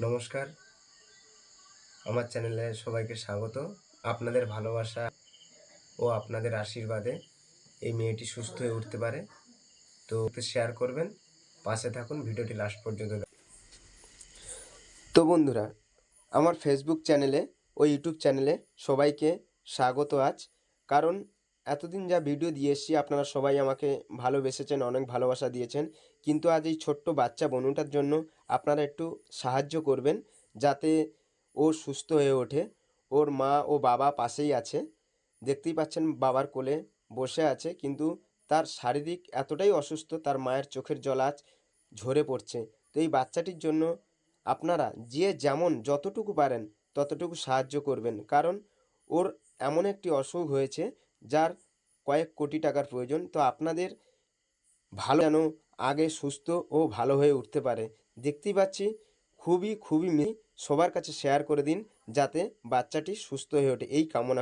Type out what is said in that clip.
নমস্কার, আমার চ্যানেলে সবাইকে স্বাগত। আপনাদের ভালোবাসা ও আপনাদের আশীর্বাদে এই মেয়েটি সুস্থ হয়ে উঠতে পারে। তো শেয়ার করবেন, পাশে থাকুন, ভিডিওটি লাস্ট পর্যন্ত। তো বন্ধুরা, আমার ফেসবুক চ্যানেলে ও ইউটিউব চ্যানেলে সবাইকে স্বাগত আজ। কারণ এতদিন যা ভিডিও দিয়ে এসেছি আপনারা সবাই আমাকে ভালোবেসেছেন, অনেক ভালোবাসা দিয়েছেন। কিন্তু আজ এই ছোট্ট বাচ্চা বোনটার জন্য আপনারা একটু সাহায্য করবেন, যাতে ও সুস্থ হয়ে ওঠে। ওর মা ও বাবা পাশেই আছে, দেখতেই পাচ্ছেন বাবার কোলে বসে আছে, কিন্তু তার শারীরিক এতটাই অসুস্থ, তার মায়ের চোখের জল আজ ঝরে পড়ছে। তো এই বাচ্চাটির জন্য আপনারা যে যেমন যতটুকু পারেন ততটুকু সাহায্য করবেন। কারণ ওর এমন একটি অসুখ হয়েছে যার কয়েক কোটি টাকার প্রয়োজন। তো আপনাদের ভালো যেন আগে সুস্থ ও ভালো হয়ে উঠতে পারে। দেখতেই পাচ্ছি খুবই সবার কাছে শেয়ার করে দিন, যাতে বাচ্চাটি সুস্থ হয়ে ওঠে, এই কামনা।